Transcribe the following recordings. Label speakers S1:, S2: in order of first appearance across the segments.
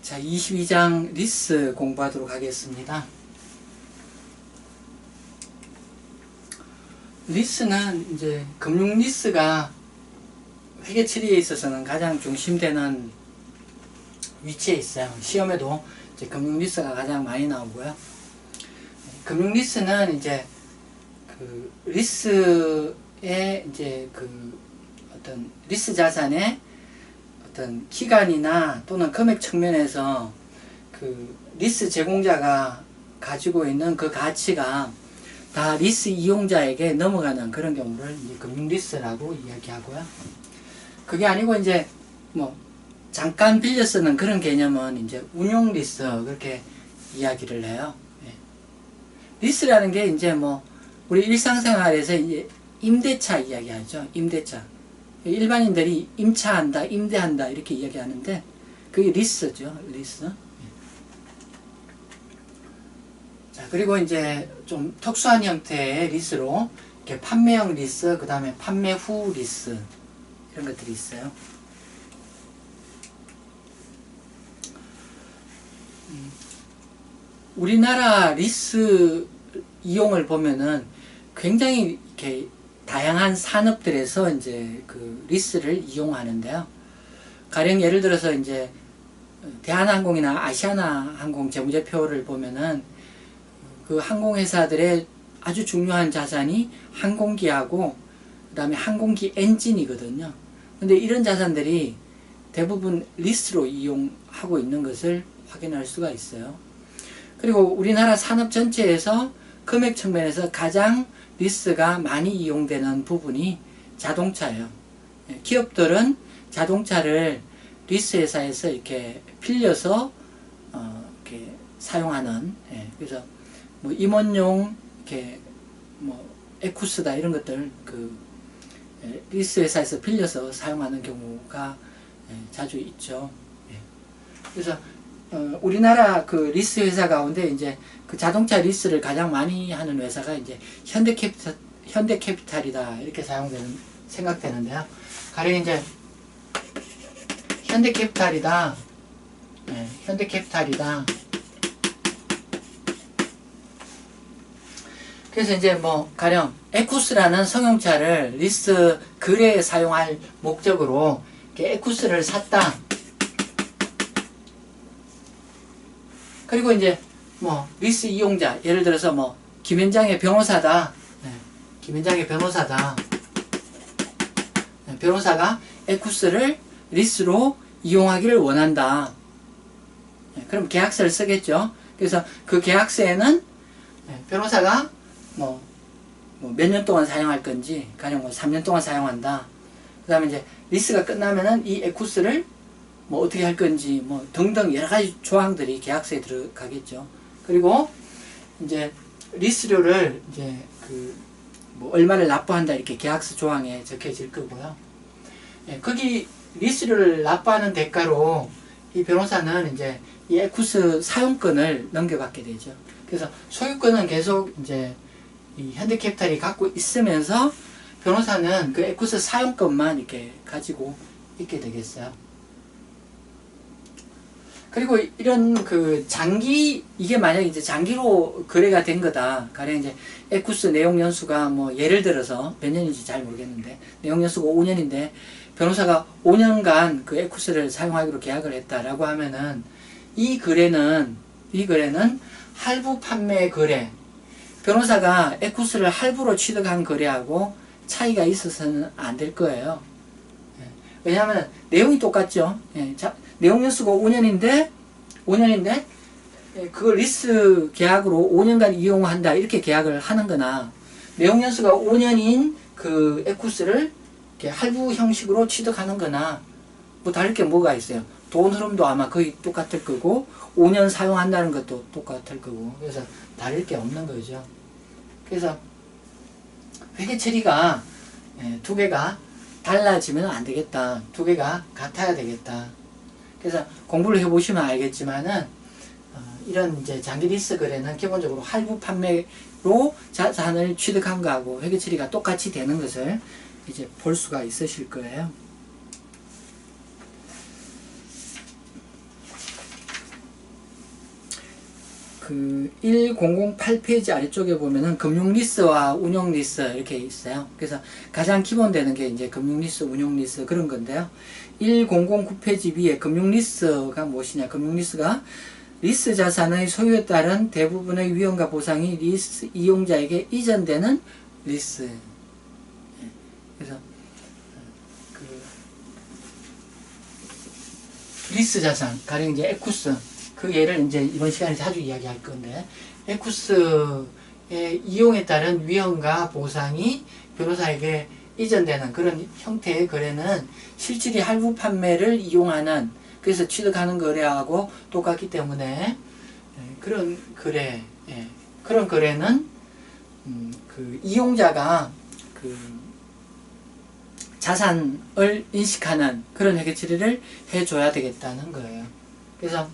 S1: 자, 22장 리스 공부하도록 하겠습니다. 리스는 이제 금융 리스가 회계 처리에 있어서는 가장 중심되는 위치에 있어요. 시험에도 이제 금융 리스가 가장 많이 나오고요. 금융 리스는 이제 그 리스의 이제 그 어떤 리스 자산의 어떤 기간이나 또는 금액 측면에서 그 리스 제공자가 가지고 있는 그 가치가 다 리스 이용자에게 넘어가는 그런 경우를 이제 금융 리스라고 이야기하고요. 그게 아니고 이제 뭐 잠깐 빌려 쓰는 그런 개념은 이제 운용 리스 그렇게 이야기를 해요. 예. 리스라는 게 이제 뭐 우리 일상생활에서 이제 임대차 이야기하죠. 임대차. 일반인들이 임차한다, 임대한다 이렇게 이야기하는데 그게 리스죠. 리스. 자, 그리고 이제 좀 특수한 형태의 리스로 이렇게 판매형 리스, 그 다음에 판매 후 리스 이런 것들이 있어요. 우리나라 리스 이용을 보면은 굉장히 이렇게 다양한 산업들에서 이제 그 리스를 이용하는데요. 가령 예를 들어서 이제 대한항공이나 아시아나항공 재무제표를 보면은 그 항공회사들의 아주 중요한 자산이 항공기하고 그 다음에 항공기 엔진이거든요. 근데 이런 자산들이 대부분 리스로 이용하고 있는 것을 확인할 수가 있어요. 그리고 우리나라 산업 전체에서 금액 측면에서 가장 리스가 많이 이용되는 부분이 자동차예요. 기업들은 자동차를 리스 회사에서 이렇게 빌려서 이렇게 사용하는, 그래서 뭐 임원용 이렇게 뭐 에쿠스다 이런 것들 그 리스 회사에서 빌려서 사용하는 경우가 자주 있죠. 그래서 우리나라 그 리스 회사 가운데 이제 그 자동차 리스를 가장 많이 하는 회사가 이제 현대캐피탈이다 이렇게 생각되는데요. 가령 이제 현대캐피탈이다. 그래서 이제 뭐 가령 에쿠스라는 승용차를 리스 거래에 사용할 목적으로 이렇게 에쿠스를 샀다. 그리고 이제 뭐 리스 이용자, 예를 들어서 뭐 김현장의 변호사다. 김현장의 변호사다. 변호사가 에쿠스를 리스로 이용하기를 원한다. 그럼 계약서를 쓰겠죠. 그래서 그 계약서에는 변호사가 뭐 몇 년 동안 사용할 건지, 가령 뭐 3년 동안 사용한다. 그 다음에 이제 리스가 끝나면은 이 에쿠스를 뭐 어떻게 할 건지 뭐 등등 여러 가지 조항들이 계약서에 들어가겠죠. 그리고 이제 리스료를 이제 그 뭐 얼마를 납부한다 이렇게 계약서 조항에 적혀질 거고요. 거기 리스료를 납부하는 대가로 이 변호사는 이제 이 에쿠스 사용권을 넘겨받게 되죠. 그래서 소유권은 계속 이제 이 현대캐피탈이 갖고 있으면서 변호사는 그 에쿠스 사용권만 이렇게 가지고 있게 되겠어요. 그리고 이런 그 이게 만약에 이제 장기로 거래가 된 거다. 가령 이제 에쿠스 내용 연수가 뭐 예를 들어서 몇 년인지 잘 모르겠는데 내용 연수가 5년인데 변호사가 5년간 그 에쿠스를 사용하기로 계약을 했다라고 하면은 이 거래는 할부 판매 거래. 변호사가 에쿠스를 할부로 취득한 거래하고 차이가 있어서는 안 될 거예요. 왜냐하면 내용이 똑같죠. 내용 연수가 5년인데 그걸 리스 계약으로 5년간 이용한다 이렇게 계약을 하는 거나 내용 연수가 5년인 그 에쿠스를 이렇게 할부 형식으로 취득하는 거나 뭐 다를 게 뭐가 있어요. 돈 흐름도 아마 거의 똑같을 거고 5년 사용한다는 것도 똑같을 거고 그래서 다를 게 없는 거죠. 그래서 회계 처리가 두 개가 달라지면 안 되겠다. 두 개가 같아야 되겠다. 그래서 공부를 해보시면 알겠지만은 이런 이제 장기 리스 거래는 기본적으로 할부 판매로 자산을 취득한 거하고 회계 처리가 똑같이 되는 것을 이제 볼 수가 있으실 거예요. 그 1008페이지 아래쪽에 보면은 금융리스와 운용리스 이렇게 있어요. 그래서 가장 기본되는 게 이제 금융리스, 운용리스 그런 건데요. 1009페이지 위에 금융리스가 무엇이냐? 금융리스가 리스 자산의 소유에 따른 대부분의 위험과 보상이 리스 이용자에게 이전되는 리스. 그래서 그 리스 자산, 가령 이제 에쿠스, 그 예를 이제 이번 시간에 자주 이야기할 건데, 에쿠스의 이용에 따른 위험과 보상이 변호사에게 이전되는 그런 형태의 거래는 실질이 할부 판매를 이용하는, 그래서 취득하는 거래하고 똑같기 때문에 그런 거래, 그런 거래는 그 이용자가 그 자산을 인식하는 그런 회계 처리를 해줘야 되겠다는 거예요. 그래서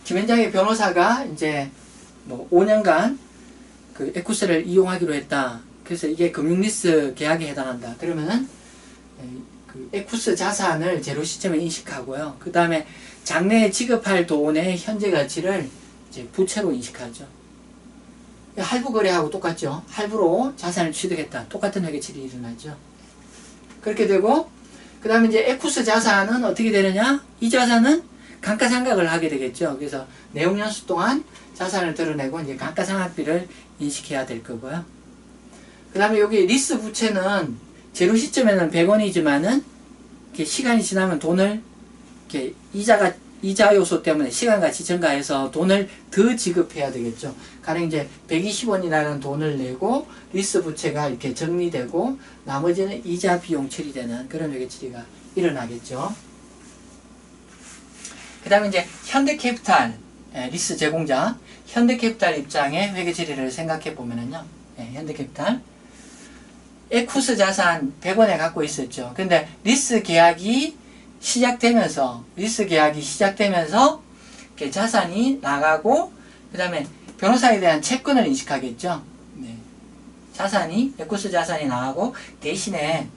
S1: 김현장의 변호사가 이제 뭐 5년간 그 에쿠스를 이용하기로 했다. 그래서 이게 금융리스 계약에 해당한다. 그러면은 그 에쿠스 자산을 제로 시점에 인식하고요. 그 다음에 장래에 지급할 돈의 현재 가치를 이제 부채로 인식하죠. 할부 거래하고 똑같죠. 할부로 자산을 취득했다. 똑같은 회계 처리 일어나죠. 그렇게 되고, 그 다음에 이제 에쿠스 자산은 어떻게 되느냐? 이 자산은 감가상각을 하게 되겠죠. 그래서 내용연수 동안 자산을 드러내고 이제 감가상각비를 인식해야 될 거고요. 그 다음에 여기 리스 부채는 제로 시점에는 100원이지만은 시간이 지나면 돈을 이렇게 이자 요소 때문에 시간같이 증가해서 돈을 더 지급해야 되겠죠. 가령 이제 120원이라는 돈을 내고 리스 부채가 이렇게 정리되고 나머지는 이자 비용 처리되는 그런 회계 처리가 일어나겠죠. 그 다음에 이제 현대캐피탈 리스 제공자, 현대캐피탈 입장의 회계 처리를 생각해 보면은요, 현대캐피탈 에쿠스 자산 100원에 갖고 있었죠. 근데 리스 계약이 시작되면서 자산이 나가고, 그 다음에 변호사에 대한 채권을 인식하겠죠. 자산이, 에쿠스 자산이 나가고 대신에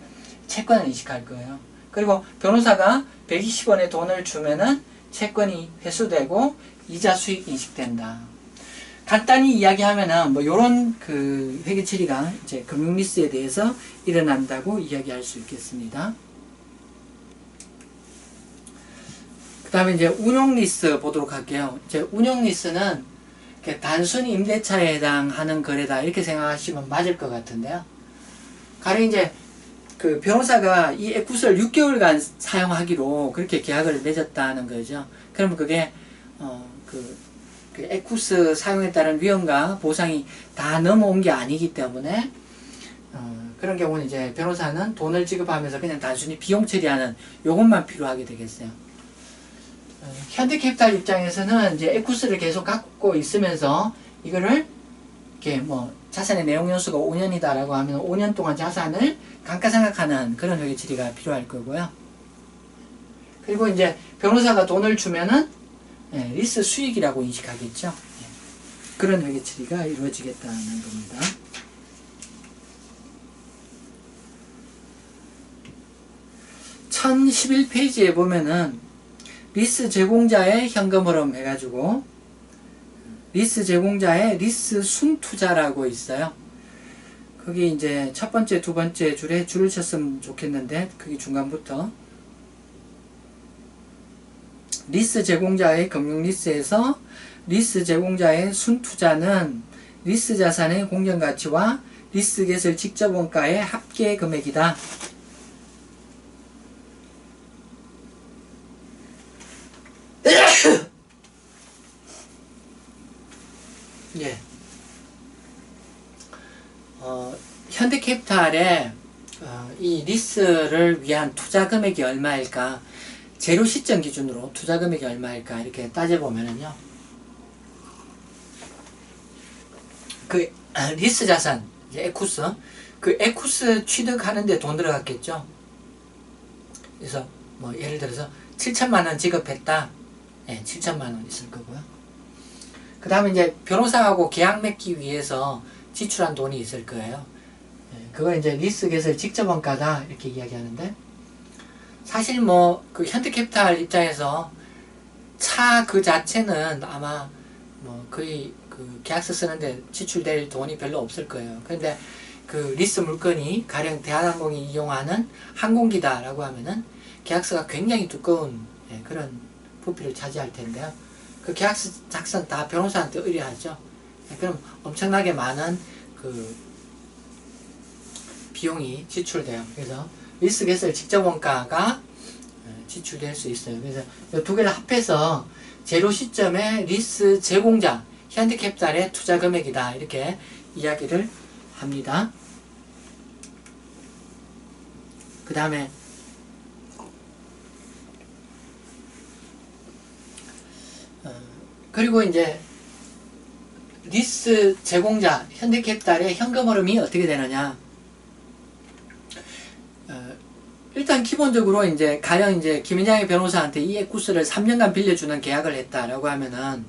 S1: 채권을 인식할 거예요. 그리고 변호사가 120원의 돈을 주면은 채권이 회수되고 이자 수익 인식된다. 간단히 이야기하면은 뭐 요런 그 회계 처리가 이제 금융리스에 대해서 일어난다고 이야기할 수 있겠습니다. 그 다음에 이제 운용리스 보도록 할게요. 이제 운용리스는 단순히 임대차에 해당하는 거래다 이렇게 생각하시면 맞을 것 같은데요. 가령 이제 그 변호사가 이 에쿠스를 6개월간 사용하기로 그렇게 계약을 맺었다는 거죠. 그러면 그게 그 에쿠스 사용에 따른 위험과 보상이 다 넘어온 게 아니기 때문에 그런 경우는 이제 변호사는 돈을 지급하면서 그냥 단순히 비용 처리하는 요것만 필요하게 되겠어요. 현대캐피탈 입장에서는 이제 에쿠스를 계속 갖고 있으면서 이거를 이렇게 뭐 자산의 내용 연수가 5년이다라고 하면 5년 동안 자산을 감가상각하는 그런 회계 처리가 필요할 거고요. 그리고 이제 변호사가 돈을 주면은 리스 수익이라고 인식하겠죠. 그런 회계 처리가 이루어지겠다는 겁니다. (1011페이지에) 보면은 리스 제공자의 현금 흐름 해가지고 리스 제공자의 리스 순투자라고 있어요. 거기 이제 첫 번째, 두 번째 줄에 줄을 쳤으면 좋겠는데 거기 중간부터 리스 제공자의 금융리스에서 리스 제공자의 순투자는 리스 자산의 공정가치와 리스 개설 직접 원가의 합계 금액이다. 예. 현대캐피탈의 이 리스를 위한 투자 금액이 얼마일까? 제로 시점 기준으로 투자 금액이 얼마일까? 이렇게 따져보면은요. 그 리스 자산, 에쿠스, 그 에쿠스 취득하는데 돈 들어갔겠죠. 그래서 뭐 예를 들어서 7천만 원 지급했다. 7천만 원 있을 거고요. 그 다음에 이제 변호사하고 계약 맺기 위해서 지출한 돈이 있을 거예요. 그걸 이제 리스 개설 직접 원가다 이렇게 이야기하는데, 사실 뭐 그 현대캐피탈 입장에서 차 그 자체는 아마 뭐 거의 그 계약서 쓰는데 지출될 돈이 별로 없을 거예요. 그런데 그 리스 물건이 가령 대한항공이 이용하는 항공기다라고 하면은 계약서가 굉장히 두꺼운 그런 부피를 차지할 텐데요. 그 계약서 작성 다 변호사한테 의뢰하죠. 그럼 엄청나게 많은 그 비용이 지출돼요. 그래서 리스 개설 직접 원가가 지출될 수 있어요. 그래서 이 두 개를 합해서 제로 시점의 리스 제공자 현대캐피탈의 투자 금액이다 이렇게 이야기를 합니다. 그 다음에 그리고 이제 리스 제공자 현대캐피탈의 현금 흐름이 어떻게 되느냐. 일단 기본적으로 이제 가령 이제 김인장의 변호사한테 이 에쿠스를 3년간 빌려주는 계약을 했다라고 하면은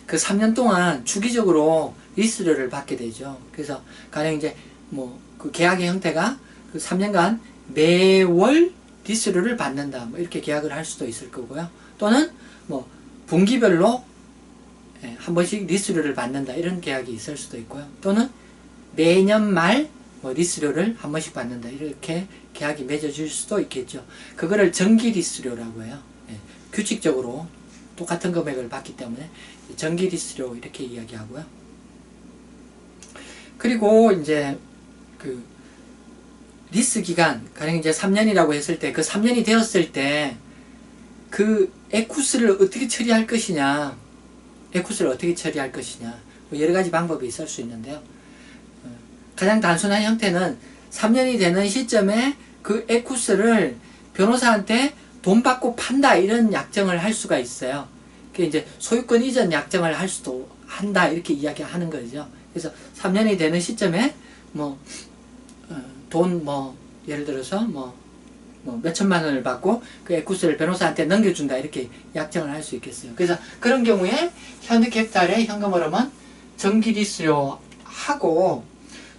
S1: 그 3년 동안 주기적으로 리스료를 받게 되죠. 그래서 가령 이제 뭐 그 계약의 형태가 그 3년간 매월 리스료를 받는다. 뭐 이렇게 계약을 할 수도 있을 거고요. 또는 뭐 분기별로 한 번씩 리스료를 받는다. 이런 계약이 있을 수도 있고요. 또는 매년 말 뭐 리스료를 한 번씩 받는다. 이렇게 계약이 맺어질 수도 있겠죠. 그거를 정기 리스료라고 해요. 규칙적으로 똑같은 금액을 받기 때문에 정기 리스료 이렇게 이야기하고요. 그리고 이제 그 리스 기간, 가령 이제 3년이라고 했을 때 그 3년이 되었을 때 그 에쿠스를 어떻게 처리할 것이냐, 에쿠스를 어떻게 처리할 것이냐, 뭐 여러 가지 방법이 있을 수 있는데요. 가장 단순한 형태는 3년이 되는 시점에 그 에쿠스를 변호사한테 돈 받고 판다 이런 약정을 할 수가 있어요. 그 이제 소유권 이전 약정을 할 수도 한다 이렇게 이야기하는 거죠. 그래서 3년이 되는 시점에 뭐 돈 뭐 예를 들어서 뭐 몇천만 원을 받고 그 에쿠스를 변호사한테 넘겨준다 이렇게 약정을 할 수 있겠어요. 그래서 그런 경우에 현대캐피탈의 현금 흐름은 정기 리스료 하고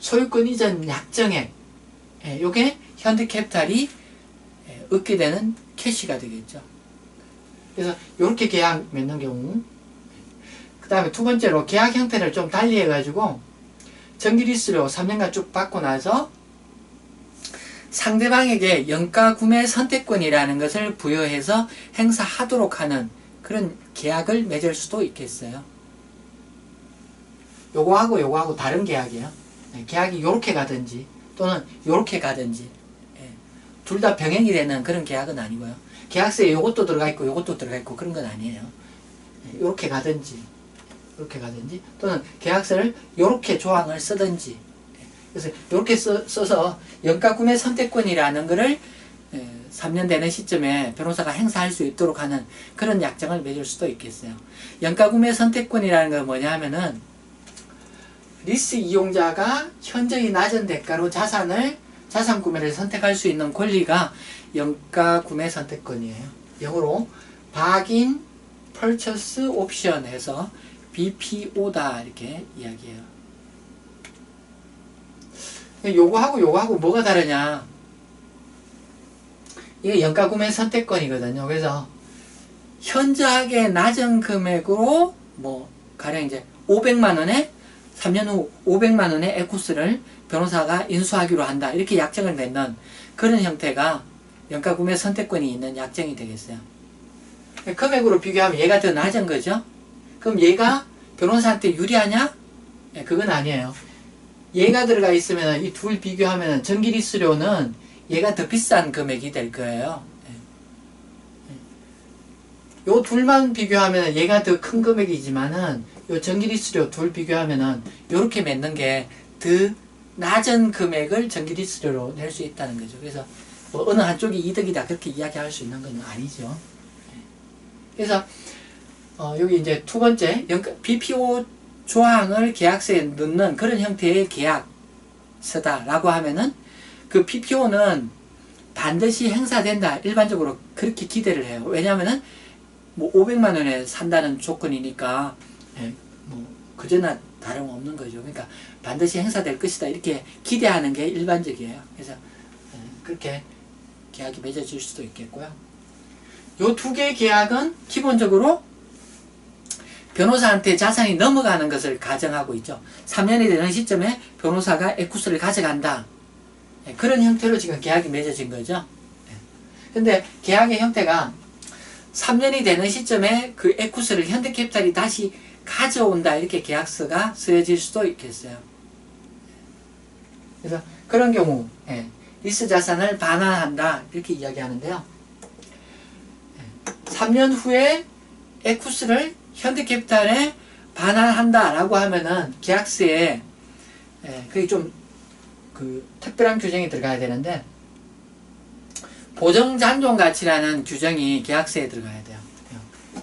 S1: 소유권 이전 약정액, 요게 현대캐피탈이 얻게 되는 캐시가 되겠죠. 그래서 이렇게 계약 맺는 경우, 그 다음에 두 번째로 계약 형태를 좀 달리 해가지고 정기 리스료 3년간 쭉 받고 나서 상대방에게 연가 구매 선택권이라는 것을 부여해서 행사하도록 하는 그런 계약을 맺을 수도 있겠어요. 요거하고 다른 계약이에요. 계약이 요렇게 가든지 또는 요렇게 가든지 둘 다 병행이 되는 그런 계약은 아니고요. 계약서에 요것도 들어가 있고 요것도 들어가 있고 그런 건 아니에요. 요렇게 가든지 또는 계약서를 요렇게 조항을 쓰든지, 그래서 요렇게 써서 연가 구매 선택권이라는 거를 3년 되는 시점에 변호사가 행사할 수 있도록 하는 그런 약정을 맺을 수도 있겠어요. 연가 구매 선택권이라는 건 뭐냐 하면은 리스 이용자가 현저히 낮은 대가로 자산 구매를 선택할 수 있는 권리가 연가 구매 선택권이에요. 영어로 Bargain Purchase Option 해서 BPO다 이렇게 이야기해요. 요거하고 뭐가 다르냐? 이게 연가 구매 선택권이거든요. 그래서 현저하게 낮은 금액으로 뭐 가령 이제 500만 원에 3년 후 500만 원의 에쿠스를 변호사가 인수하기로 한다. 이렇게 약정을 맺는 그런 형태가 연가 구매 선택권이 있는 약정이 되겠어요. 금액으로 비교하면 얘가 더 낮은 거죠. 그럼 얘가 변호사한테 유리하냐? 그건 아니에요. 얘가 들어가 있으면 이 둘 비교하면 정기 리스료는 얘가 더 비싼 금액이 될 거예요. 요 둘만 비교하면 얘가 더 큰 금액이지만은 요 정기 리스료 둘 비교하면은 요렇게 맺는 게 더 낮은 금액을 정기 리스료로 낼 수 있다는 거죠. 그래서 뭐 어느 한쪽이 이득이다 그렇게 이야기할 수 있는 건 아니죠. 그래서 여기 이제 두 번째 BPO 조항을 계약서에 넣는 그런 형태의 계약서다라고 하면은 그 BPO는 반드시 행사된다. 일반적으로 그렇게 기대를 해요. 왜냐하면은 뭐 500만 원에 산다는 조건이니까 뭐 그저나 다름없는 거죠. 그러니까 반드시 행사될 것이다 이렇게 기대하는 게 일반적이에요. 그래서 그렇게 계약이 맺어질 수도 있겠고요. 요 두 개의 계약은 기본적으로 변호사한테 자산이 넘어가는 것을 가정하고 있죠. 3년이 되는 시점에 변호사가 에쿠스를 가져간다. 그런 형태로 지금 계약이 맺어진 거죠. 근데 계약의 형태가 3년이 되는 시점에 그 에쿠스를 현대캐피탈이 다시 가져온다. 이렇게 계약서가 쓰여질 수도 있겠어요. 그래서 그런 경우 리스 자산을 반환한다. 이렇게 이야기하는데요. 3년 후에 에쿠스를 현대캐피탈에 반환한다 라고 하면은 계약서에 그게 좀 특별한 규정이 들어가야 되는데 보정잔존가치라는 규정이 계약서에 들어가야 돼요.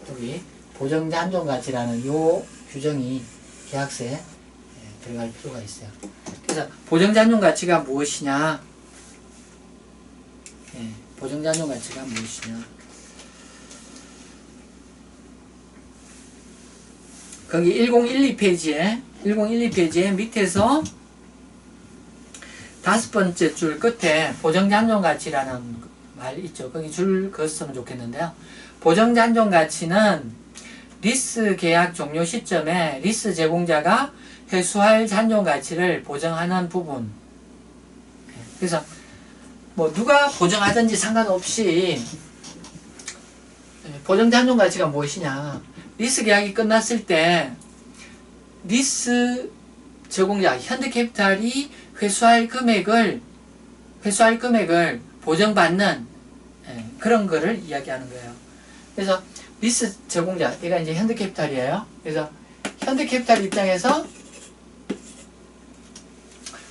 S1: 여기 보정잔존가치라는 요 규정이 계약서에 들어갈 필요가 있어요. 그래서 보정잔존가치가 무엇이냐? 보정잔존가치가 무엇이냐? 거기 1012페이지에 밑에서 5번째 줄 끝에 보정잔존가치라는 말 있죠. 거기 줄 그었으면 좋겠는데요. 보정잔존가치는 리스 계약 종료 시점에 리스 제공자가 회수할 잔존가치를 보정하는 부분. 그래서 뭐 누가 보정하든지 상관없이 보정잔존가치가 무엇이냐? 리스 계약이 끝났을 때 리스 제공자 현대캐피탈이 회수할 금액을 보정받는 그런 거를 이야기하는 거예요. 그래서 리스 제공자, 얘가 이제 현대캐피탈이에요. 그래서 현대캐피탈 입장에서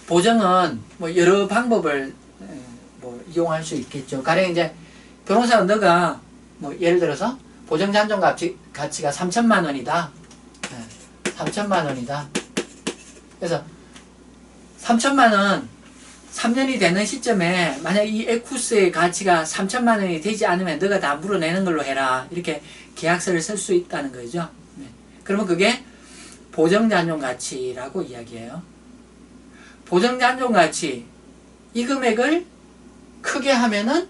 S1: 보정은 뭐 여러 방법을 뭐 이용할 수 있겠죠. 가령 이제 변호사가 너가 뭐 예를 들어서 보정잔존 가치가 3천만 원이다. 3천만 원이다. 그래서 3천만 원 3년이 되는 시점에 만약 이 에쿠스의 가치가 3천만 원이 되지 않으면 너가 다 물어내는 걸로 해라. 이렇게 계약서를 쓸 수 있다는 거죠. 그러면 그게 보정잔존 가치라고 이야기해요. 보정잔존 가치 이 금액을 크게 하면은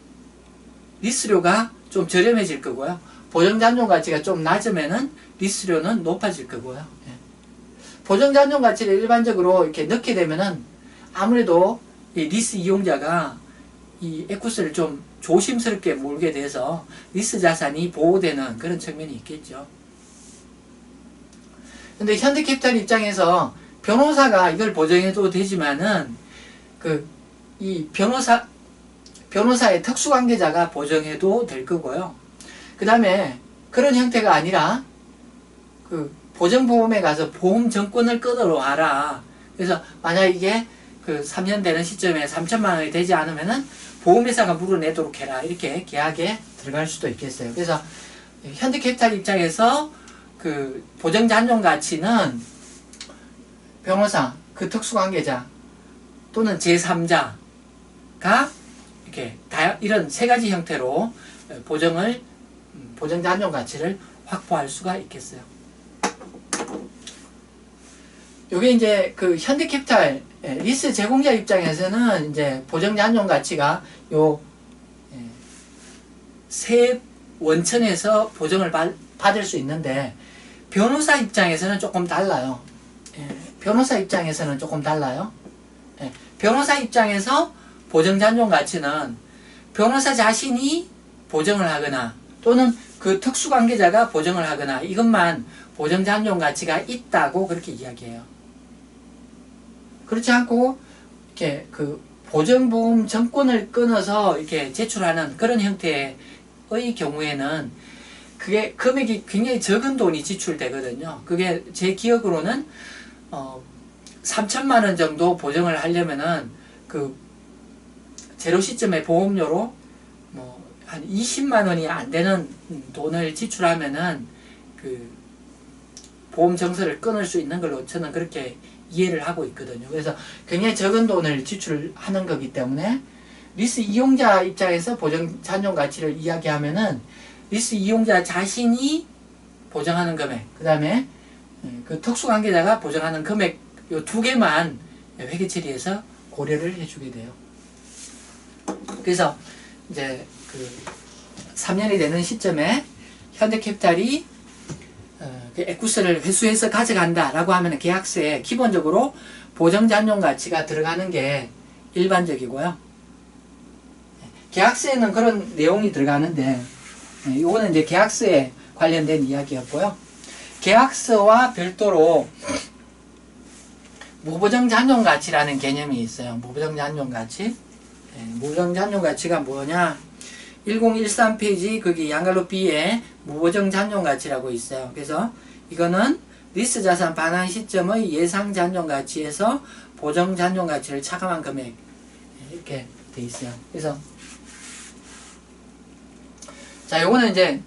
S1: 리스료가 좀 저렴해질 거고요. 보정잔존 가치가 좀 낮으면은 리스료는 높아질 거고요. 보정잔존 가치를 일반적으로 이렇게 넣게 되면은 아무래도 이 리스 이용자가 이 에쿠스를 좀 조심스럽게 몰게 돼서 리스 자산이 보호되는 그런 측면이 있겠죠. 근데 현대캐피탈 입장에서 변호사가 이걸 보정해도 되지만은 이 변호사의 특수관계자가 보정해도 될 거고요. 그 다음에 그런 형태가 아니라 보정보험에 가서 보험증권을 끊어와라. 그래서 만약 이게 3년 되는 시점에 3천만 원이 되지 않으면은 보험회사가 물어내도록 해라. 이렇게 계약에 들어갈 수도 있겠어요. 그래서 현대캐피탈 입장에서 보정잔존 가치는 변호사, 특수관계자 또는 제3자가 이렇게 이런 세 가지 형태로 보정잔존 가치를 확보할 수가 있겠어요. 요게 이제 현대캐피탈 리스 제공자 입장에서는 이제 보정잔존 가치가 요 세 원천에서 보정을 받을 수 있는데 변호사 입장에서는 조금 달라요. 변호사 입장에서는 조금 달라요. 변호사 입장에서 보정잔존 가치는 변호사 자신이 보정을 하거나 또는 특수관계자가 보정을 하거나 이것만 보정잔존 가치가 있다고 그렇게 이야기해요. 그렇지 않고 이렇게 보정보험 증권을 끊어서 이렇게 제출하는 그런 형태의 경우에는 그게 금액이 굉장히 적은 돈이 지출되거든요. 그게 제 기억으로는 3천만 원 정도 보정을 하려면은 제로 시점에 보험료로 뭐 한 20만 원이 안 되는 돈을 지출하면은 보험 증서를 끊을 수 있는 걸로 저는 그렇게 이해를 하고 있거든요. 그래서 굉장히 적은 돈을 지출하는 거기 때문에 리스 이용자 입장에서 보정잔존 가치를 이야기하면은 리스 이용자 자신이 보정하는 금액, 그 다음에 특수관계자가 보정하는 금액 요 두 개만 회계 처리해서 고려를 해주게 돼요. 그래서 이제 3년이 되는 시점에 현대캐피탈이 그 에쿠스를 회수해서 가져간다 라고 하면 계약서에 기본적으로 보정잔존 가치가 들어가는 게 일반적이고요. 계약서에는 그런 내용이 들어가는데 이거는 이제 계약서에 관련된 이야기였고요. 계약서와 별도로 무보정잔존 가치라는 개념이 있어요. 무보정잔존 가치. 무보정잔존 가치가 뭐냐? 1013페이지 거기 양갈로 B에 무보정잔존 가치라고 있어요. 그래서 이거는 리스 자산 반환 시점의 예상 잔존 가치에서 보정 잔존 가치를 차감한 금액 이렇게 돼 있어요. 그래서 자, 요거는 이제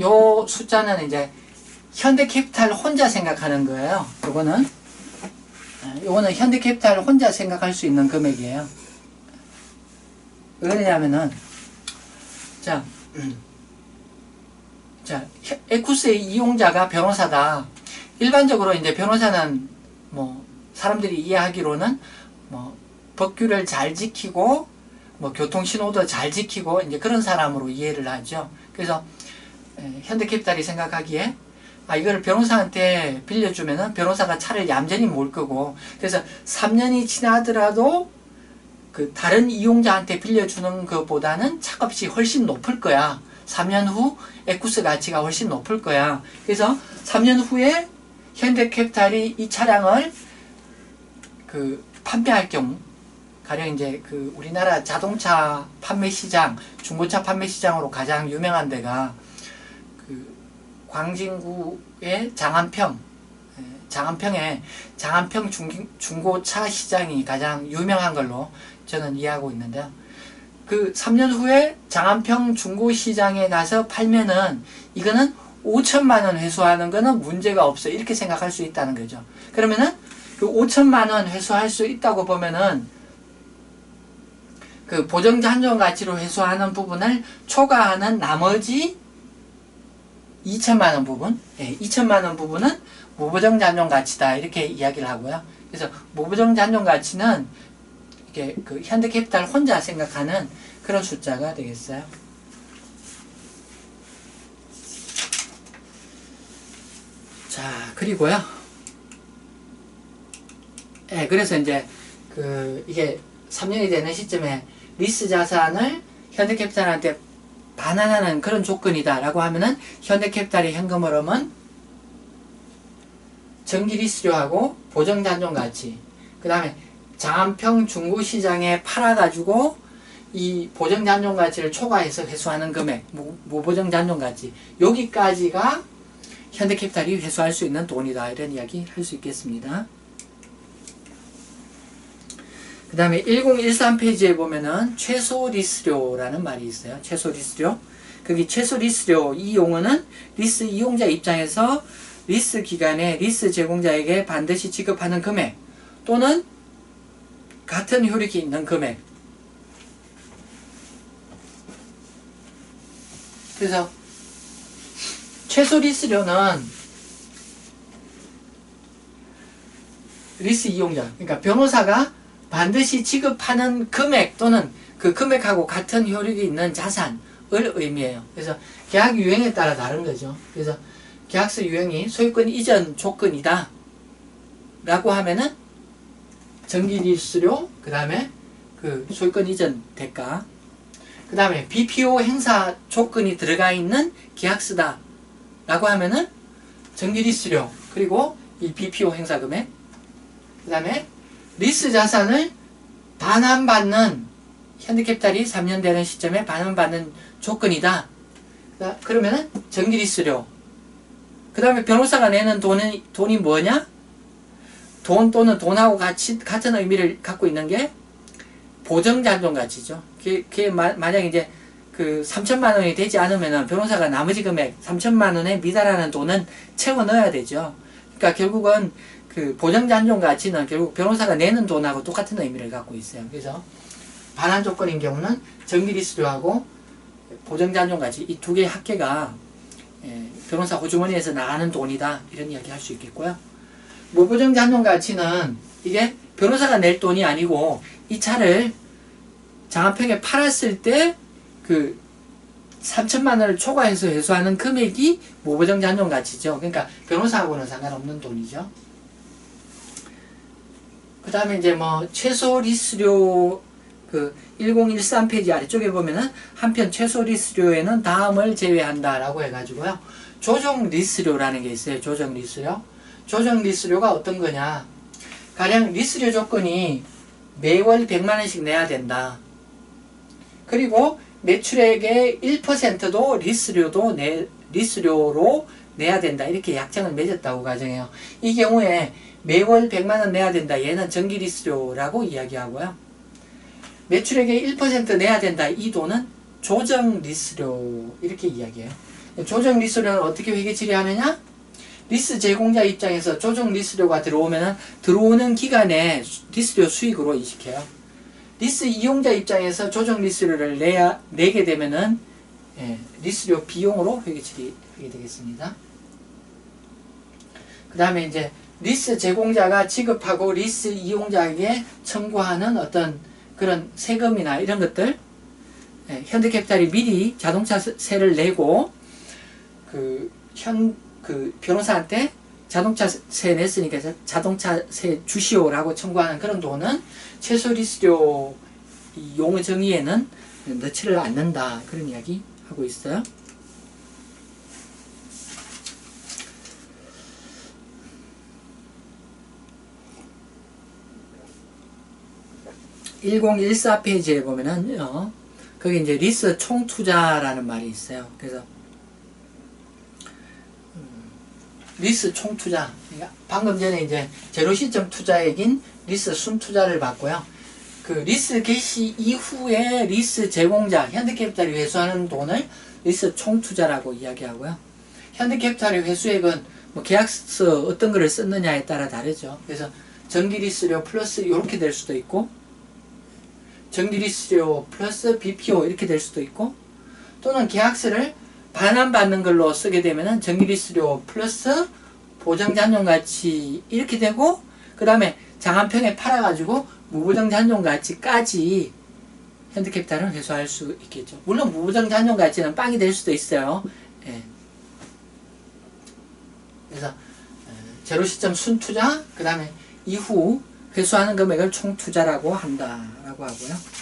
S1: 요 숫자는 이제 현대캐피탈 혼자 생각하는 거예요. 요거는 현대캐피탈 혼자 생각할 수 있는 금액이에요. 왜 그러냐면은 자, 에쿠스의 이용자가 변호사다. 일반적으로 이제 변호사는 뭐 사람들이 이해하기로는 뭐 법규를 잘 지키고 뭐 교통신호도 잘 지키고 이제 그런 사람으로 이해를 하죠. 그래서 현대캐피탈이 생각하기에 이거를 변호사한테 빌려주면은 변호사가 차를 얌전히 몰 거고, 그래서 3년이 지나더라도 그 다른 이용자한테 빌려주는 것보다는 차값이 훨씬 높을 거야. 3년 후 에쿠스 가치가 훨씬 높을 거야. 그래서 3년 후에 현대캐피탈이 이 차량을 그 판매할 경우, 가령 이제 그 우리나라 자동차 판매 시장, 중고차 판매 시장으로 가장 유명한 데가 그 광진구의 장안평, 장안평 중고차 시장이 가장 유명한 걸로 저는 이해하고 있는데요. 그 3년 후에 장안평 중고시장에 가서 팔면은 이거는 5천만 원 회수하는 거는 문제가 없어, 이렇게 생각할 수 있다는 거죠. 그러면은 그 5천만 원 회수할 수 있다고 보면은 그 보정잔존 가치로 회수하는 부분을 초과하는 나머지 2천만 원 부분, 2천만 원 부분은 무보정잔존 가치다, 이렇게 이야기를 하고요. 그래서 무보정잔존 가치는 이게 그 현대캐피탈 혼자 생각하는 그런 숫자가 되겠어요. 자, 그리고요. 그래서 이제 그 이게 3년이 되는 시점에 리스 자산을 현대캐피탈한테 반환하는 그런 조건이다 라고 하면은 현대캐피탈이 현금을 하면 정기리스료하고 보정잔존 가치, 그 다음에 장안평 중고시장에 팔아가지고 이 보정잔존 가치를 초과해서 회수하는 금액, 무보정잔존 가치, 여기까지가 현대캐피탈이 회수할 수 있는 돈이다, 이런 이야기 할 수 있겠습니다. 그 다음에 1013페이지에 보면은 최소리스료라는 말이 있어요. 최소리스료. 거기 최소리스료, 이 용어는 리스 이용자 입장에서 리스 기간에 리스 제공자에게 반드시 지급하는 금액 또는 같은 효력이 있는 금액. 그래서 최소리스료는 리스 이용자, 그러니까 변호사가 반드시 지급하는 금액 또는 그 금액하고 같은 효력이 있는 자산을 의미해요. 그래서 계약 유형에 따라 다른 거죠. 그래서 계약서 유형이 소유권 이전 조건이다 라고 하면은 정기리수료, 그 다음에 그 소유권 이전 대가, 그 다음에 BPO 행사 조건이 들어가 있는 계약서다 라고 하면은 정기리수료, 그리고 이 BPO 행사 금액, 그 다음에 리스 자산을 반환받는, 현대캐피탈이 3년 되는 시점에 반환받는 조건이다. 그러면은 정기리수료. 그 다음에 변호사가 내는 돈이 뭐냐? 돈 또는 돈하고 같은 의미를 갖고 있는 게 보정잔존 가치죠. 그게 만약 이제 그 3천만 원이 되지 않으면은 변호사가 나머지 금액 3천만 원에 미달하는 돈은 채워 넣어야 되죠. 그러니까 결국은 그 보정잔존 가치는 결국 변호사가 내는 돈하고 똑같은 의미를 갖고 있어요. 그래서 반환 조건인 경우는 정기리수료하고 보정잔존 가치, 이 두 개의 합계가 변호사 호주머니에서 나가는 돈이다, 이런 이야기 할 수 있겠고요. 무보정잔존 가치는 이게 변호사가 낼 돈이 아니고 이 차를 장안평에 팔았을 때 그 3천만 원을 초과해서 회수하는 금액이 무보정 잔존 가치죠. 그러니까 변호사하고는 상관없는 돈이죠. 그 다음에 이제 뭐 최소 리스료 그 1013페이지 아래쪽에 보면은 한편 최소 리스료에는 다음을 제외한다 라고 해가지고요. 조정 리스료라는 게 있어요. 조정 리스료. 조정 리스료가 어떤 거냐. 가령 리스료 조건이 매월 100만원씩 내야 된다. 그리고 매출액의 1%도 리스료로 내야 된다. 이렇게 약정을 맺었다고 가정해요. 이 경우에 매월 100만원 내야 된다. 얘는 정기 리스료라고 이야기하고요. 매출액의 1% 내야 된다. 이 돈은 조정 리스료 이렇게 이야기해요. 조정 리스료는 어떻게 회계 처리하느냐? 리스 제공자 입장에서 조정 리스료가 들어오면 들어오는 기간에 리스료 수익으로 인식해요. 리스 이용자 입장에서 조정 리스료를 내게 되면은 리스료 비용으로 회계 처리하게 되겠습니다. 그 다음에 이제 리스 제공자가 지급하고 리스 이용자에게 청구하는 어떤 그런 세금이나 이런 것들, 현대캐피탈이 미리 자동차세를 내고 그 변호사한테 자동차세 냈으니까 자동차세 주시오라고 청구하는 그런 돈은 최소 리스료 용어 정의에는 넣지를 않는다. 그런 이야기 하고 있어요. (1014페이지에) 보면은 거기 이제 리스 총투자라는 말이 있어요. 그래서 리스 총투자, 그러니까 방금 전에 이제 제로 시점 투자액인 리스 순투자를 봤고요. 그 리스 개시 이후에 리스 제공자 현대캐피탈이 회수하는 돈을 리스 총투자라고 이야기하고요. 현대캐피탈의 회수액은 뭐 계약서 어떤 거를 썼느냐에 따라 다르죠. 그래서 정기 리스료 플러스 이렇게 될 수도 있고, 정기 리스료 플러스 BPO 이렇게 될 수도 있고, 또는 계약서를 반환받는 걸로 쓰게 되면은 정기 리스료 플러스 보정 잔존 가치 이렇게 되고, 그 다음에 장안평에 팔아가지고 무보정 잔존 가치까지 현대캐피탈은 회수할 수 있겠죠. 물론 무보정 잔존 가치는 빵이 될 수도 있어요. 예. 그래서 제로 시점 순투자, 그 다음에 이후 회수하는 금액을 총투자라고 한다라고 하고요.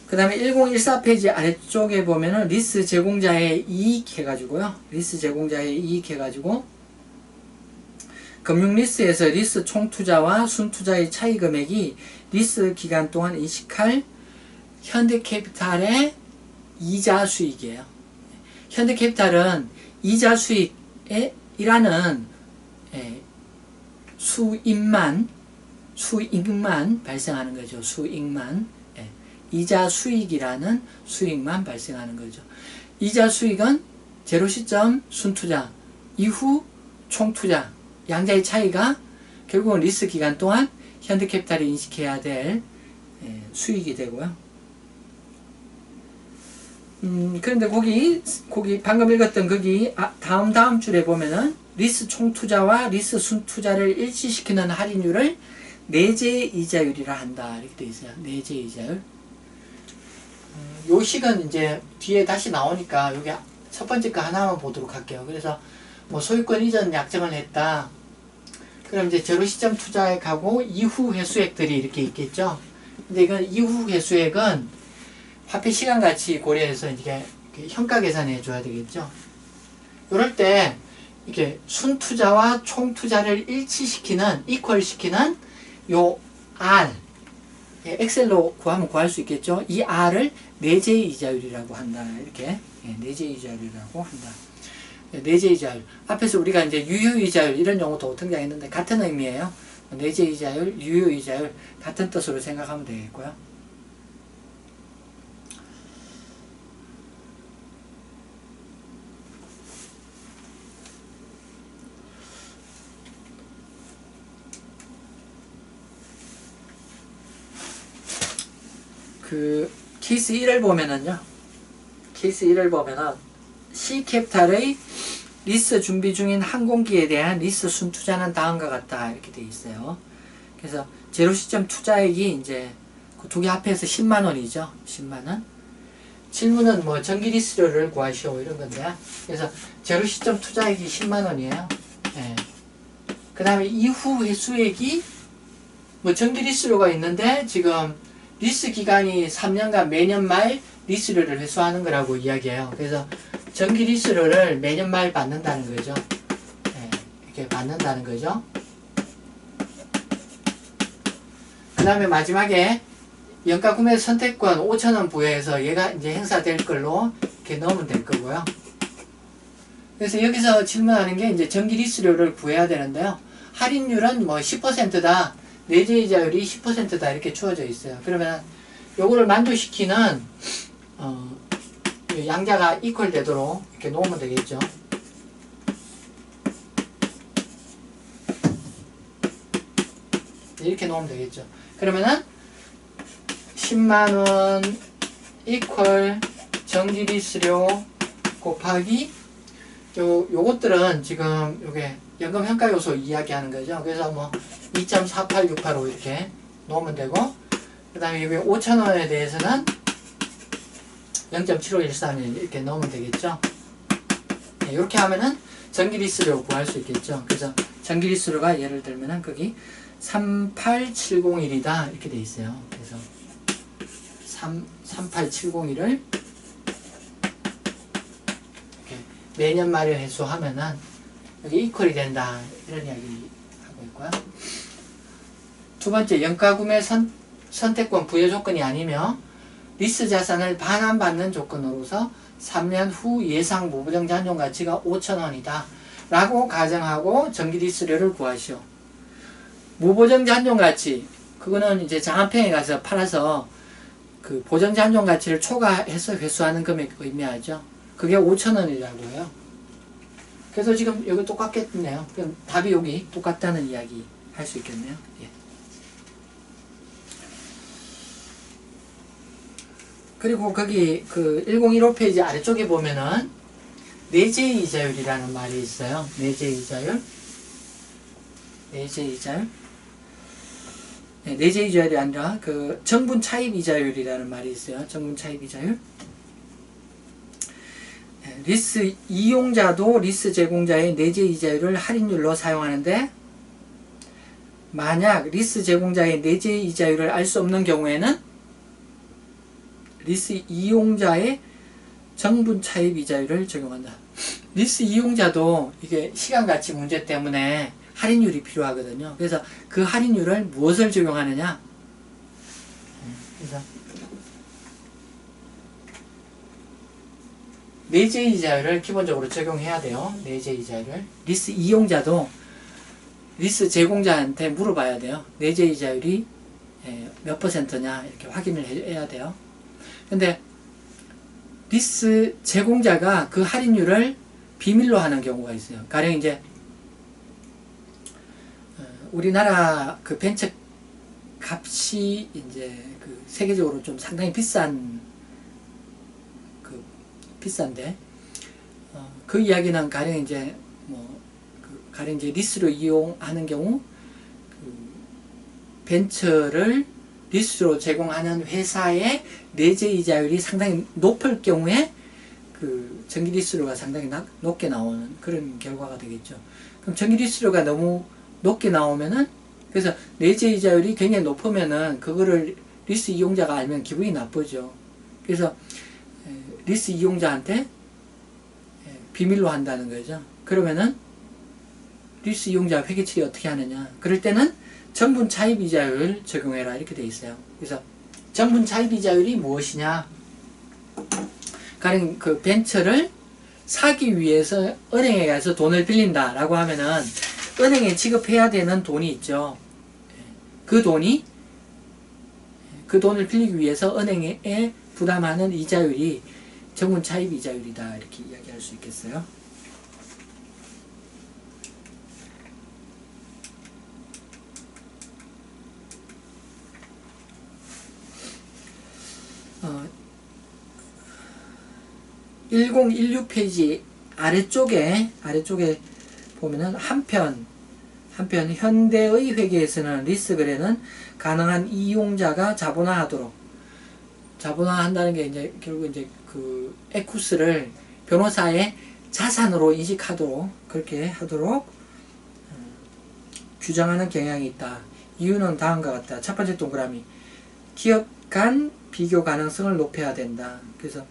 S1: 그 다음에 1014페이지 아래쪽에 보면은 리스 제공자의 이익 해가지고요. 리스 제공자의 이익 해가지고 금융리스에서 리스 총투자와 순투자의 차이 금액이 리스 기간 동안 인식할 현대캐피탈의 이자 수익이에요. 현대캐피탈은 이자 수익에 이라는 수익만 발생하는 거죠. 수익만. 이자 수익이라는 수익만 발생하는 거죠. 이자 수익은 제로 시점 순투자 이후 총투자 양자의 차이가 결국은 리스 기간 동안 현대캐피탈이 인식해야 될 수익이 되고요. 그런데 거기 방금 읽었던 거기 다음 줄에 보면은 리스 총투자와 리스 순투자를 일치시키는 할인율을 내재 이자율이라 한다. 이렇게 되어 있어요. 내재 이자율. 요 식은 이제 뒤에 다시 나오니까 여기 첫 번째 거 하나만 보도록 할게요. 그래서 뭐 소유권 이전 약정을 했다. 그럼 이제 제로 시점 투자액하고 이후 회수액들이 이렇게 있겠죠. 근데 이건 이후 회수액은 화폐 시간 가치 고려해서 이게 현가 계산해 줘야 되겠죠. 이럴 때 이렇게 순투자와 총투자를 일치시키는 이퀄시키는 요 R 엑셀로 구하면 구할 수 있겠죠. 이 R을 내재 이자율이라고 한다. 이렇게 내재 이자율이라고 한다. 내재 이자율 앞에서 우리가 이제 유효 이자율 이런 용어도 등장했는데 같은 의미예요. 내재 이자율, 유효 이자율 같은 뜻으로 생각하면 되겠고요. 그 케이스 1을 보면은요. 케이스 1을 보면은 C캐피탈의 리스 준비 중인 항공기에 대한 리스 순투자는 다음과 같다. 이렇게 되어 있어요. 그래서 제로 시점 투자액이 이제 그 두 개 합해서 10만원이죠. 10만원. 질문은 뭐 전기리수료를 구하시오 이런 건데요. 그래서 제로 시점 투자액이 10만원이에요. 예. 그 다음에 이후 회수액이 뭐 전기리수료가 있는데 지금 리스 기간이 3년간 매년 말 리수료를 회수하는 거라고 이야기해요. 그래서 전기리수료를 매년 말 받는다는 거죠. 예. 이렇게 받는다는 거죠. 그 다음에 마지막에 연가 구매 선택권 5,000원 부여해서 얘가 이제 행사될 걸로 이렇게 넣으면 될 거고요. 그래서 여기서 질문하는 게 이제 전기 리수료를 구해야 되는데요. 할인율은 뭐 10%다, 내재이자율이 10%다 이렇게 주어져 있어요. 그러면 요거를 만족시키는 양자가 이퀄 되도록 이렇게 놓으면 되겠죠. 이렇게 놓으면 되겠죠. 그러면은 10만원 이퀄 전기리수료 곱하기 요것들은 지금 요게 연금평가요소 이야기하는 거죠. 그래서 뭐 2.4868로 이렇게 놓으면 되고, 그 다음에 여기 5,000원에 대해서는 0.7513 이렇게 넣으면 되겠죠. 네, 이렇게 하면은 전기리수료 구할 수 있겠죠. 그래서 전기리수료가 예를 들면은 거기 38701이다 이렇게 돼 있어요. 그래서 38701을 이렇게 매년 말에 회수하면은 여기 이퀄이 된다 이런 이야기 하고 있고요. 두 번째, 연가구매 선택권 부여 조건이 아니며 리스 자산을 반환받는 조건으로서 3년 후 예상 무보정 잔존 가치가 5,000원이다 라고 가정하고 전기리수료를 구하시오. 무보정 잔존 가치, 그거는 이제 장안평에 가서 팔아서 그 보정 잔존 가치를 초과해서 회수하는 금액 의미하죠. 그게 5,000원이라고 해요. 그래서 지금 여기 똑같겠네요. 그럼 답이 여기 똑같다는 이야기 할 수 있겠네요. 예. 그리고 거기 그 1015페이지 아래쪽에 보면은 내재이자율이라는 말이 있어요. 내재이자율. 내재이자율. 네, 내재이자율이 아니라 그 정분 차입 이자율이라는 말이 있어요. 정분 차입 이자율. 네, 리스 이용자도 리스 제공자의 내재이자율을 할인율로 사용하는데, 만약 리스 제공자의 내재이자율을 알 수 없는 경우에는 리스 이용자의 정분 차입 이자율을 적용한다. 리스 이용자도 이게 시간가치 문제 때문에 할인율이 필요하거든요. 그래서 그 할인율을 무엇을 적용하느냐? 그래서 내재이자율을 기본적으로 적용해야 돼요. 내재이자율을. 리스 이용자도 리스 제공자한테 물어봐야 돼요. 내재이자율이 몇 %냐 이렇게 확인을 해야 돼요. 근데 리스 제공자가 그 할인율을 비밀로 하는 경우가 있어요. 가령 이제 우리나라 그 벤처 값이 이제 그 세계적으로 좀 상당히 비싼데 그 이야기는 가령 이제 가령 이제 리스로 이용하는 경우 그 벤처를 리스로 제공하는 회사의 내재이자율이 상당히 높을 경우에 그 전기리수료가 상당히 높게 나오는 그런 결과가 되겠죠. 그럼 전기리수료가 너무 높게 나오면은, 그래서 내재이자율이 굉장히 높으면은 그거를 리스 이용자가 알면 기분이 나쁘죠. 그래서 리스 이용자한테 비밀로 한다는 거죠. 그러면은 리스 이용자 회계 처리 어떻게 하느냐? 그럴 때는 정분 차입 이자율 적용해라 이렇게 돼 있어요. 그래서 정분 차입 이자율이 무엇이냐? 가령 그 벤처를 사기 위해서 은행에 가서 돈을 빌린다라고 하면은 은행에 지급해야 되는 돈이 있죠. 그 돈을 빌리기 위해서 은행에 부담하는 이자율이 정분 차입 이자율이다 이렇게 이야기할 수 있겠어요. 어, 1016페이지 아래쪽에 보면은 한편 현대의 회계에서는 리스 거래는 가능한 이용자가 자본화하도록, 자본화한다는 게 이제 결국 이제 그 에쿠스를 변호사의 자산으로 인식하도록, 그렇게 하도록 규정하는 경향이 있다. 이유는 다음과 같다. 첫 번째 동그라미, 기업 간 비교 가능성을 높여야 된다. 그래서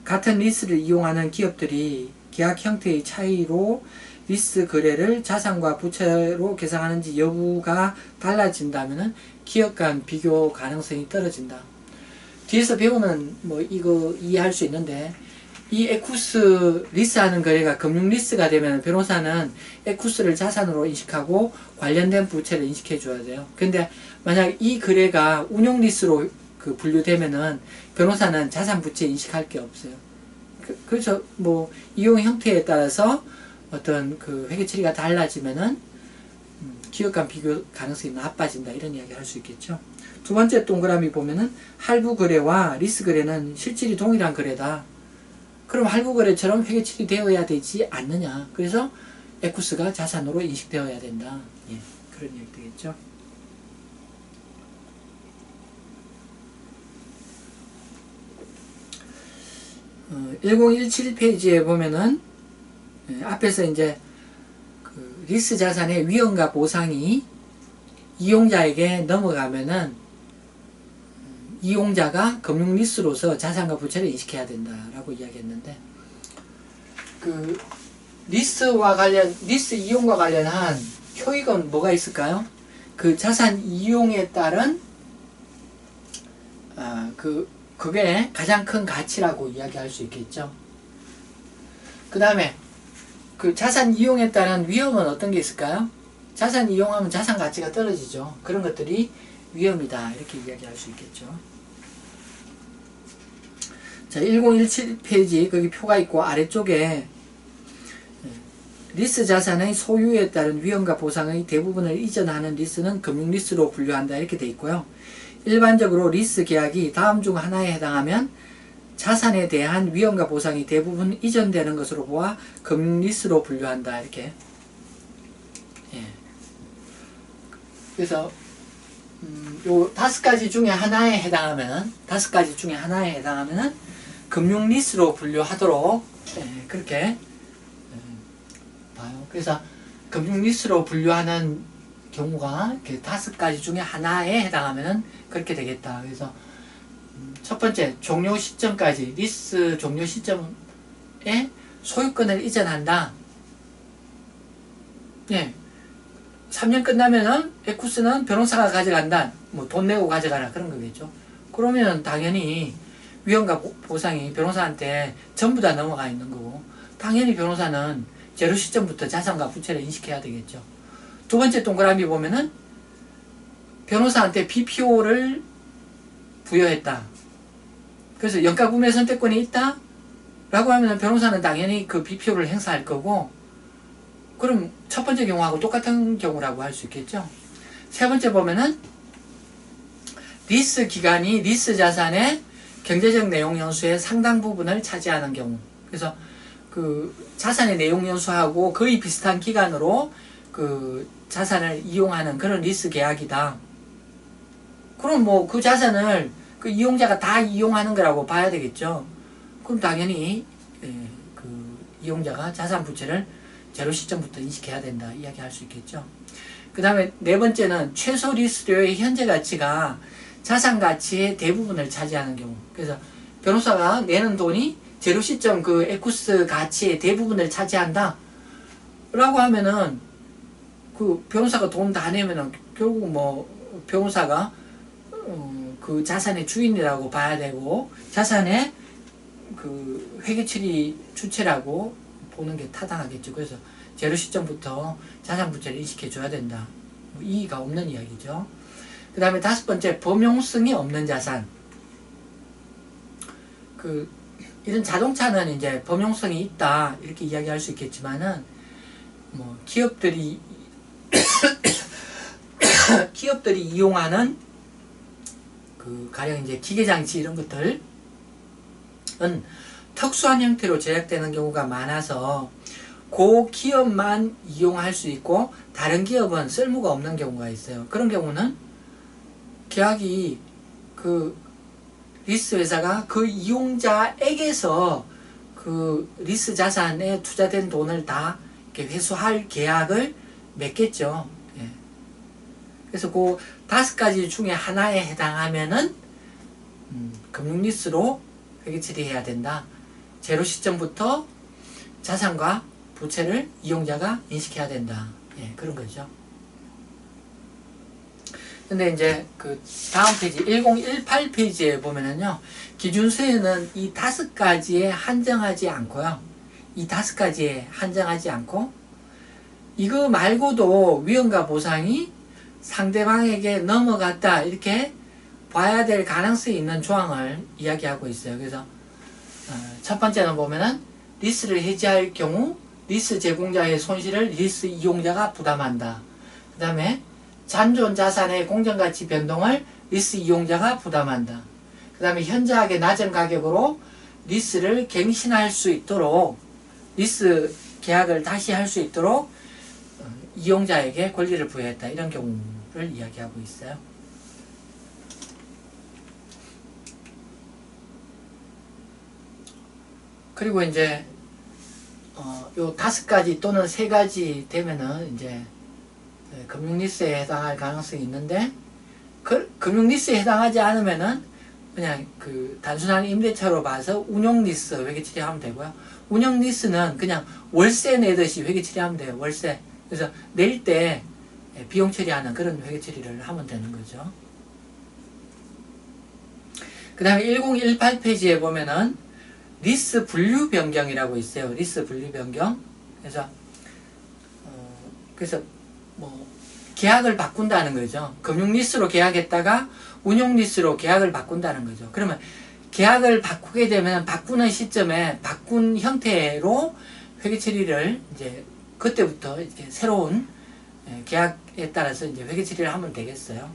S1: 같은 리스를 이용하는 기업들이 계약 형태의 차이로 리스 거래를 자산과 부채로 계상하는지 여부가 달라진다면 기업 간 비교 가능성이 떨어진다. 뒤에서 배우면 뭐 이거 이해할 수 있는데, 이 에쿠스 리스하는 거래가 금융 리스가 되면 변호사는 에쿠스를 자산으로 인식하고 관련된 부채를 인식해 줘야 돼요. 근데 만약 이 거래가 운용 리스로 그 분류되면은 변호사는 자산 부채 인식할 게 없어요. 그래서 뭐 이용 형태에 따라서 어떤 그 회계 처리가 달라지면은 기업 간 비교 가능성이 나빠진다, 이런 이야기 할 수 있겠죠. 두 번째 동그라미 보면은 할부 거래와 리스 거래는 실질이 동일한 거래다. 그럼 할부 거래처럼 회계 처리되어야 되지 않느냐. 그래서 에쿠스가 자산으로 인식되어야 된다. 예, 그런 얘기 되겠죠. 어, 1017페이지에 보면은 앞에서 이제 그 리스 자산의 위험과 보상이 이용자에게 넘어가면은 이용자가 금융 리스로서 자산과 부채를 인식해야 된다라고 이야기했는데, 그 리스와 관련, 리스 이용과 관련한 효익은 뭐가 있을까요? 그 자산 이용에 따른 그게 가장 큰 가치라고 이야기할 수 있겠죠. 그 다음에 그 자산 이용에 따른 위험은 어떤 게 있을까요? 자산 이용하면 자산 가치가 떨어지죠. 그런 것들이 위험이다, 이렇게 이야기할 수 있겠죠. 자, 1017페이지 거기 표가 있고 아래쪽에 리스 자산의 소유에 따른 위험과 보상의 대부분을 이전하는 리스는 금융 리스로 분류한다, 이렇게 돼 있고요. 일반적으로 리스 계약이 다음 중 하나에 해당하면 자산에 대한 위험과 보상이 대부분 이전되는 것으로 보아 금융 리스로 분류한다, 이렇게. 예. 그래서 요 5가지 중에 하나에 해당하면, 5가지 중에 하나에 해당하면은 금융 리스로 분류하도록, 예, 그렇게 봐요. 그래서 금융 리스로 분류하는 경우가 5가지 중에 하나에 해당하면 그렇게 되겠다. 그래서 첫 번째, 종료 시점까지, 리스 종료 시점에 소유권을 이전한다. 예. 3년 끝나면은 에쿠스는 변호사가 가져간다. 뭐 돈 내고 가져가라, 그런 거겠죠. 그러면 당연히 위험과 보상이 변호사한테 전부 다 넘어가 있는 거고, 당연히 변호사는 제로 시점부터 자산과 부채를 인식해야 되겠죠. 두 번째 동그라미 보면은 변호사한테 BPO를 부여했다. 그래서 영가구매 선택권이 있다? 라고 하면 변호사는 당연히 그 BPO를 행사할 거고, 그럼 첫 번째 경우하고 똑같은 경우라고 할 수 있겠죠. 세 번째 보면은 리스 기간이 리스 자산의 경제적 내용 연수의 상당 부분을 차지하는 경우. 그래서 그 자산의 내용 연수하고 거의 비슷한 기간으로 그 자산을 이용하는 그런 리스 계약이다. 그럼 뭐 그 자산을 그 이용자가 다 이용하는 거라고 봐야 되겠죠. 그럼 당연히 그 이용자가 자산 부채를 제로 시점부터 인식해야 된다, 이야기할 수 있겠죠. 그 다음에 네 번째는 최소 리스료의 현재 가치가 자산 가치의 대부분을 차지하는 경우. 그래서 변호사가 내는 돈이 제로 시점 그 에쿠스 가치의 대부분을 차지한다 라고 하면은 그 변호사가 돈 다 내면은 결국 뭐 변호사가 그 자산의 주인이라고 봐야 되고, 자산의 그 회계처리 주체라고 보는 게 타당하겠죠. 그래서 제로 시점부터 자산 부채를 인식해 줘야 된다. 뭐 이의가 없는 이야기죠. 그 다음에 5번째, 범용성이 없는 자산. 그 이런 자동차는 이제 범용성이 있다, 이렇게 이야기할 수 있겠지만은 뭐 기업들이 기업들이 이용하는 그 가령 이제 기계장치 이런 것들은 특수한 형태로 제작되는 경우가 많아서 그 기업만 이용할 수 있고 다른 기업은 쓸모가 없는 경우가 있어요. 그런 경우는 계약이 그 리스 회사가 그 이용자에게서 그 리스 자산에 투자된 돈을 다 이렇게 회수할 계약을 맺겠죠. 예. 그래서 그 5가지 중에 하나에 해당하면은 금융리스로 회계 처리해야 된다. 제로 시점부터 자산과 부채를 이용자가 인식해야 된다. 예, 그런 거죠. 근데 이제 그 다음 페이지 1018 페이지에 보면은요, 기준서에는 이 5가지에 한정하지 않고요. 이 5가지에 한정하지 않고 이거 말고도 위험과 보상이 상대방에게 넘어갔다 이렇게 봐야 될 가능성이 있는 조항을 이야기하고 있어요. 그래서 첫 번째는 보면은 리스를 해지할 경우 리스 제공자의 손실을 리스 이용자가 부담한다. 그 다음에 잔존 자산의 공정가치 변동을 리스 이용자가 부담한다. 그 다음에 현저하게 낮은 가격으로 리스를 갱신할 수 있도록 리스 계약을 다시 할 수 있도록 이용자에게 권리를 부여했다. 이런 경우를 이야기하고 있어요. 그리고 이제 요 5가지 또는 3가지 되면은 이제 금융리스에 해당할 가능성이 있는데 금융리스에 해당하지 않으면은 그냥 그 단순한 임대차로 봐서 운용리스 회계 처리하면 되고요. 운용리스는 그냥 월세 내듯이 회계 처리하면 돼요. 월세. 그래서 낼 때 비용 처리하는 그런 회계 처리를 하면 되는 거죠. 그 다음에 1018 페이지에 보면은 리스 분류 변경이라고 있어요. 리스 분류 변경. 그래서 뭐 계약을 바꾼다는 거죠. 금융리스로 계약했다가 운용리스로 계약을 바꾼다는 거죠. 그러면 계약을 바꾸게 되면 바꾸는 시점에 바꾼 형태로 회계 처리를 이제 그때부터 이렇게 새로운 계약에 따라서 이제 회계 처리를 하면 되겠어요.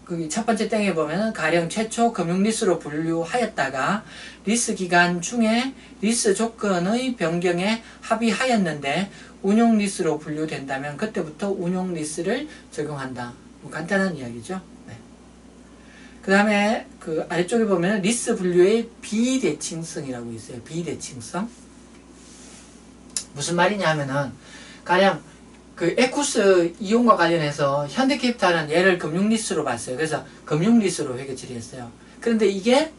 S1: 거기 첫 번째 땡에 보면은 가령 최초 금융리스로 분류하였다가 리스 기간 중에 리스 조건의 변경에 합의하였는데 운용리스로 분류된다면 그때부터 운용리스를 적용한다. 뭐 간단한 이야기죠. 네. 그 다음에 그 아래쪽에 보면 리스 분류의 비대칭성이라고 있어요. 비대칭성. 무슨 말이냐 하면은 가령 그 에쿠스 이용과 관련해서 현대캐피탈은 얘를 금융리스로 봤어요. 그래서 금융리스로 회계 처리했어요. 그런데 이게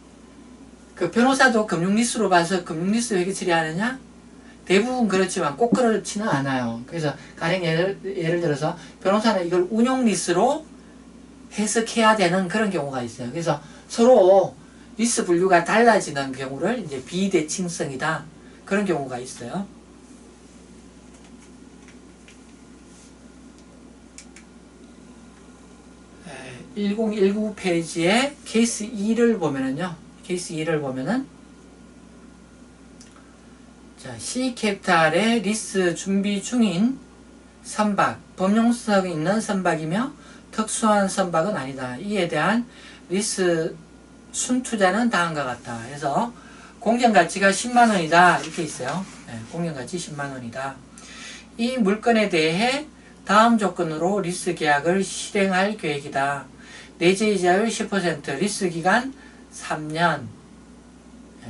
S1: 그 변호사도 금융리스로 봐서 금융리스 회계 처리하느냐? 대부분 그렇지만 꼭 그렇지는 않아요. 그래서 가령 예를 들어서 변호사는 이걸 운용리스로 해석해야 되는 그런 경우가 있어요. 그래서 서로 리스 분류가 달라지는 경우를 이제 비대칭성이다. 그런 경우가 있어요. 1019 페이지에 케이스 2를 보면은요. 케이스 2를 보면은 자, C캐피탈의 리스 준비 중인 선박, 범용성이 있는 선박이며 특수한 선박은 아니다. 이에 대한 리스 순투자는 다음과 같다. 그래서 공정가치가 10만원이다. 이렇게 있어요. 네, 공정가치 10만원이다. 이 물건에 대해 다음 조건으로 리스 계약을 실행할 계획이다. 내재이자율 10%, 리스 기간 3년,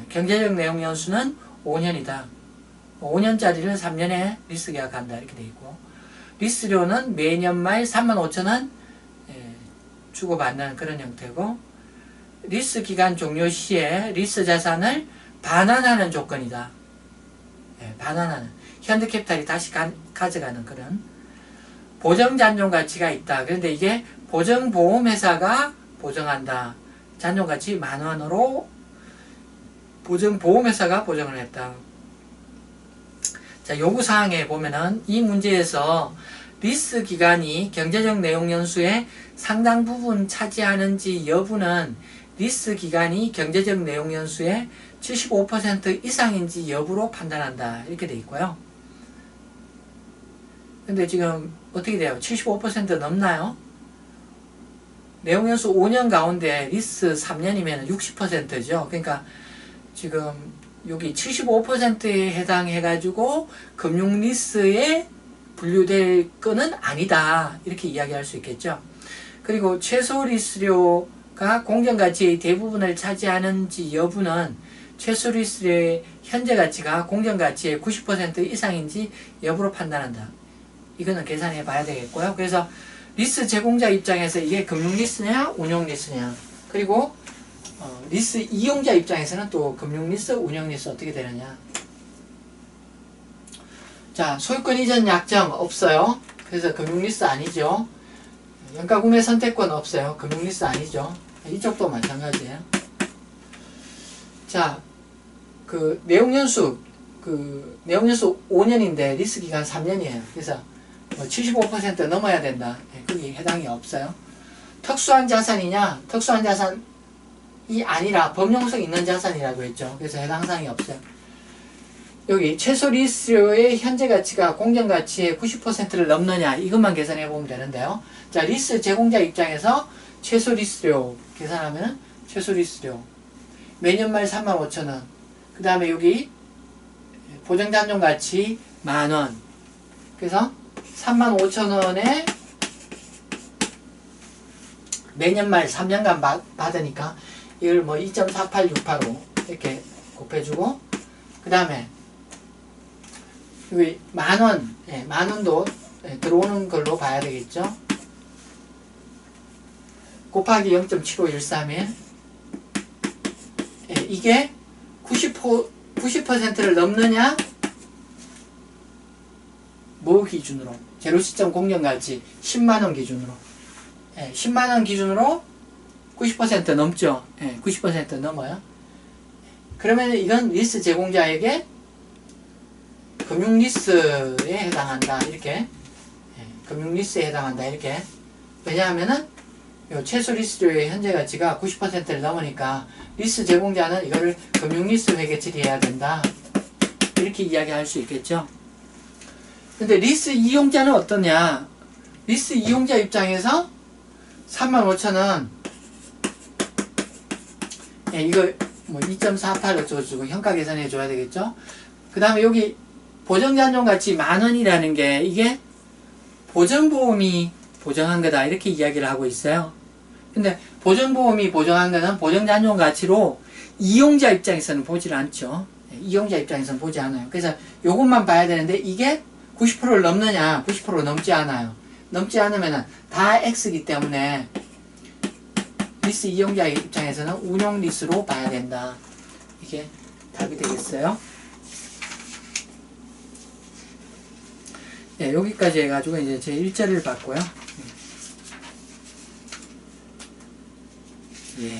S1: 경제적 내용 연수는 5년이다. 5년짜리를 3년에 리스 계약한다. 이렇게 되어 있고, 리스료는 매년 말 35,000원 주고받는 그런 형태고, 리스 기간 종료 시에 리스 자산을 반환하는 조건이다. 반환하는. 현대캐피탈이 다시 가져가는 그런 보정 잔존 가치가 있다. 그런데 이게 보정보험회사가 보정한다. 잔존 가치 10,000원으로 보정보험회사가 보정을 했다. 자, 요구사항에 보면은 이 문제에서 리스 기간이 경제적 내용 연수의 상당 부분 차지하는지 여부는 리스 기간이 경제적 내용 연수의 75% 이상인지 여부로 판단한다. 이렇게 돼 있고요. 근데 지금 어떻게 돼요? 75% 넘나요? 내용연수 5년 가운데 리스 3년이면 60%죠. 그러니까 지금 여기 75%에 해당해가지고 금융리스에 분류될 거는 아니다. 이렇게 이야기할 수 있겠죠. 그리고 최소 리스료가 공정가치의 대부분을 차지하는지 여부는 최소 리스료의 현재 가치가 공정가치의 90% 이상인지 여부로 판단한다. 이거는 계산해 봐야 되겠고요. 그래서 리스 제공자 입장에서 이게 금융리스냐 운용리스냐, 그리고 리스 이용자 입장에서는 또 금융리스 운용리스 어떻게 되느냐. 자, 소유권 이전 약정 없어요. 그래서 금융리스 아니죠. 연가구매 선택권 없어요. 금융리스 아니죠. 이쪽도 마찬가지예요. 자, 내용연수 5년인데 리스 기간 3년이에요. 그래서 75% 넘어야 된다. 거기 해당이 없어요. 특수한 자산이냐? 특수한 자산이 아니라 범용성 있는 자산이라고 했죠. 그래서 해당 사항이 없어요. 여기 최소 리스료의 현재 가치가 공정 가치의 90%를 넘느냐, 이것만 계산해 보면 되는데요. 자, 리스 제공자 입장에서 최소 리스료 계산하면 최소 리스료 매년 말 35,000원, 그 다음에 여기 보정잔존 가치 10,000원, 그래서 35,000원에 매년 말 3년간 받으니까 이걸 뭐 2.48685 이렇게 곱해주고, 그 다음에 여기 10,000원, 10,000원도 들어오는 걸로 봐야 되겠죠. 곱하기 0.7513에 이게 90%를 넘느냐? 뭐 기준으로? 제로 시점 공정가치 10만원 기준으로. 10만원 기준으로 90% 넘죠. 90% 넘어요. 그러면 이건 리스 제공자에게 금융리스에 해당한다. 이렇게. 금융리스에 해당한다. 이렇게. 왜냐하면은 요 최소 리스료의 현재 가치가 90%를 넘으니까 리스 제공자는 이거를 금융리스 회계 처리해야 된다. 이렇게 이야기할 수 있겠죠. 근데 리스 이용자는 어떠냐? 리스 이용자 입장에서 35,000원, 이거 뭐 2.48 어쩌고저쩌고 현가 계산해 줘야 되겠죠. 그 다음에 여기 보정잔존 가치 10,000원이라는 게 이게 보정보험이 보정한 거다. 이렇게 이야기를 하고 있어요. 근데 보정보험이 보정한 거는 보정잔존 가치로 이용자 입장에서는 보질 않죠. 이용자 입장에서는 보지 않아요. 그래서 요것만 봐야 되는데 이게 90%를 넘느냐? 90% 넘지 않아요. 넘지 않으면 다 X이기 때문에 리스 이용자 입장에서는 운용 리스로 봐야 된다. 이게 답이 되겠어요. 여기까지 해가지고 이제 제 1절을 봤고요. 예.